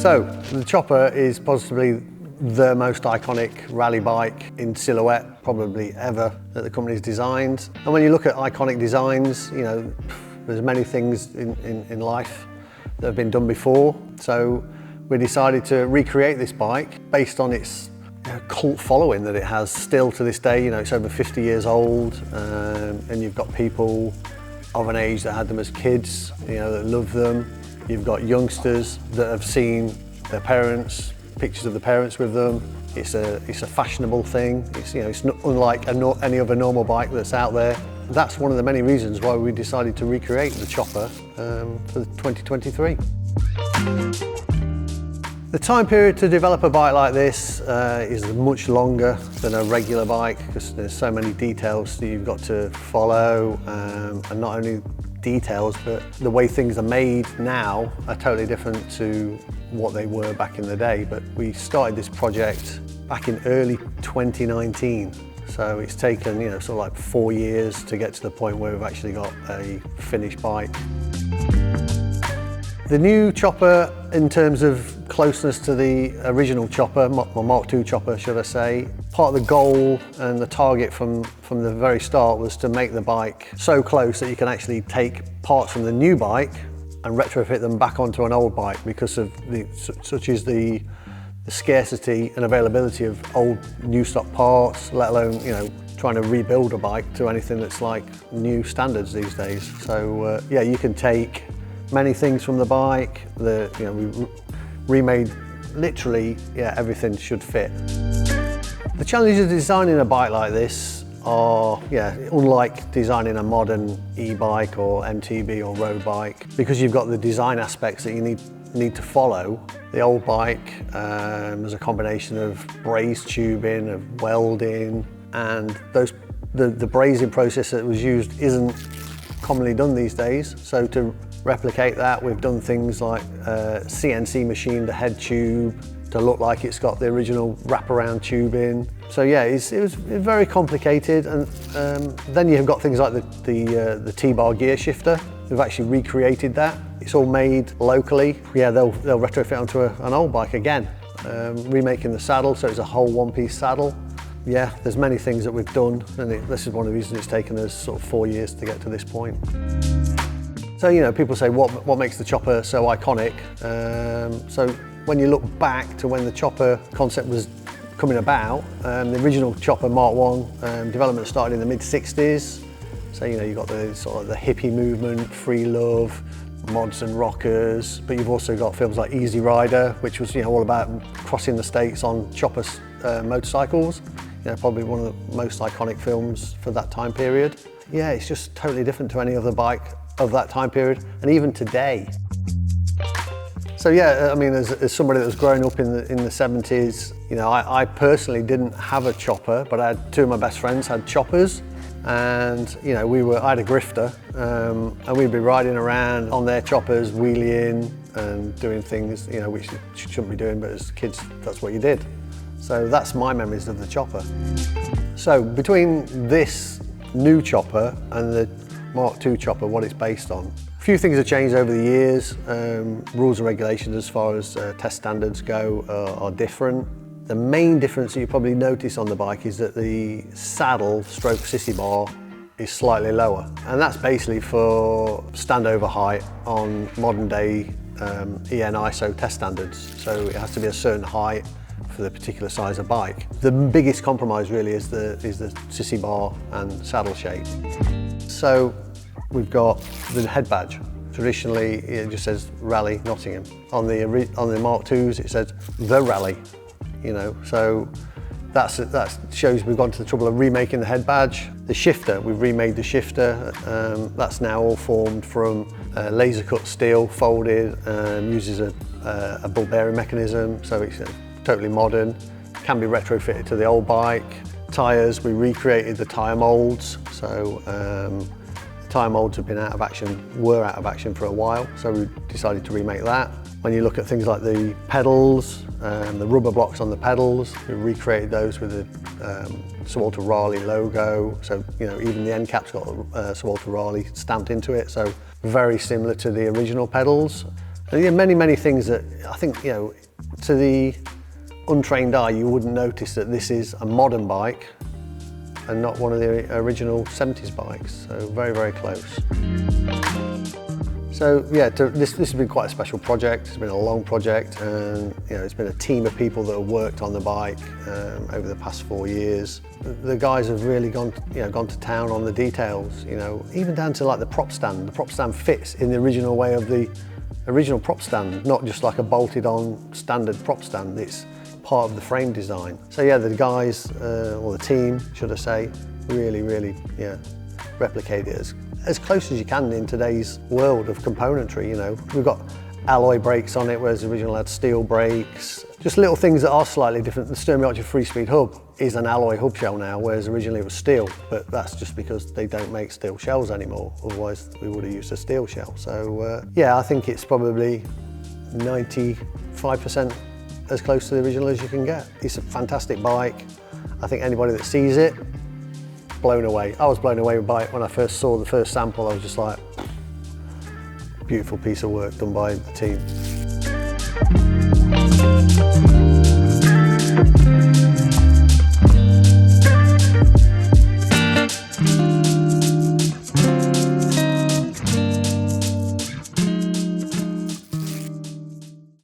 So the Chopper is possibly the most iconic rally bike in silhouette probably ever that the company's designed. And when you look at iconic designs, you know, there's many things in life that have been done before. So we decided to recreate this bike based on its cult following that it has still to this day. You know, it's over 50 years old, and you've got people of an age that had them as kids, you know, that love them. You've got youngsters that have seen their parents, pictures of the parents with them. It's a fashionable thing. It's, you know, it's not unlike any other normal bike that's out there. That's one of the many reasons why we decided to recreate the Chopper for 2023. The time period to develop a bike like this is much longer than a regular bike because there's so many details that you've got to follow, and not only details, but the way things are made now are totally different to what they were back in the day. But we started this project back in early 2019. So it's taken, you know, sort of like 4 years to get to the point where we've actually got a finished bike. The new Chopper, in terms of closeness to the original Chopper, or Mark II Chopper, should I say, part of the goal and the target from the very start was to make the bike so close that you can actually take parts from the new bike and retrofit them back onto an old bike because of such as the scarcity and availability of old new stock parts, let alone, you know, trying to rebuild a bike to anything that's like new standards these days. So yeah, you can take many things from the bike. You know, we remade literally, yeah, everything should fit. The challenges of designing a bike like this are, yeah, unlike designing a modern e-bike or MTB or road bike, because you've got the design aspects that you need to follow. The old bike was a combination of braze tubing, of welding, and the brazing process that was used isn't commonly done these days. So to replicate that, we've done things like CNC machined the head tube to look like it's got the original wraparound tubing. So yeah, it was very complicated. And then you've got things like the T-bar gear shifter. We've actually recreated that. It's all made locally. Yeah, they'll retrofit onto an old bike again. Remaking the saddle, so it's a whole one-piece saddle. Yeah, there's many things that we've done, and this is one of the reasons it's taken us sort of 4 years to get to this point. So, you know, people say, what makes the Chopper so iconic? So when you look back to when the Chopper concept was coming about, the original Chopper Mark I development started in the mid-60s. So, you know, you've got the sort of the hippie movement, free love, mods and rockers, but you've also got films like Easy Rider, which was, you know, all about crossing the states on Chopper motorcycles. You know, probably one of the most iconic films for that time period. Yeah, it's just totally different to any other bike of that time period, and even today. So yeah, I mean, as somebody that was growing up in the 70s, you know, I personally didn't have a Chopper, but I had two of my best friends had Choppers, and you know, I had a grifter, and we'd be riding around on their Choppers, wheeling and doing things, you know, which you shouldn't be doing, but as kids, that's what you did. So that's my memories of the Chopper. So between this new Chopper and the Mark II Chopper, what it's based on, a few things have changed over the years. Rules and regulations as far as test standards go are different. The main difference that you probably notice on the bike is that the saddle stroke sissy bar is slightly lower. And that's basically for standover height on modern day EN ISO test standards. So it has to be a certain height for the particular size of bike. The biggest compromise really is the sissy bar and saddle shape. So we've got the head badge. Traditionally, it just says Raleigh Nottingham. On the Mark IIs, it says the Raleigh. You know, so that shows we've gone to the trouble of remaking the head badge. The shifter, we've remade the shifter. That's now all formed from laser cut steel, folded, uses a ball bearing mechanism, so it's totally modern. Can be retrofitted to the old bike. Tyres, we recreated the tyre moulds. So the tyre moulds have been were out of action for a while, so we decided to remake that. When you look at things like the pedals, the rubber blocks on the pedals, we recreated those with the Sir Walter Raleigh logo. So, you know, even the end cap's got Sir Walter Raleigh stamped into it. So very similar to the original pedals. And yeah, many things that I think, you know, to the untrained eye, you wouldn't notice that this is a modern bike and not one of the original 70s bikes. So very close. So yeah, this has been quite a special project. It's been a long project, and you know, it's been a team of people that have worked on the bike over the past 4 years. The guys have really gone to town on the details. You know, even down to like the prop stand. The prop stand fits in the original way of the original prop stand, not just like a bolted-on standard prop stand. It's part of the frame design. So yeah, the guys or the team, should I say, really yeah, replicate it as close as you can in today's world of componentry. You know, we've got alloy brakes on it, whereas the original had steel brakes. Just little things that are slightly different. The Sturmey Archer 3-speed hub is an alloy hub shell now, whereas originally it was steel, but that's just because they don't make steel shells anymore. Otherwise, we would have used a steel shell. So yeah, I think it's probably 95% as close to the original as you can get. It's a fantastic bike. I think anybody that sees it, blown away. I was blown away by it when I first saw the first sample. I was just like, beautiful piece of work done by the team.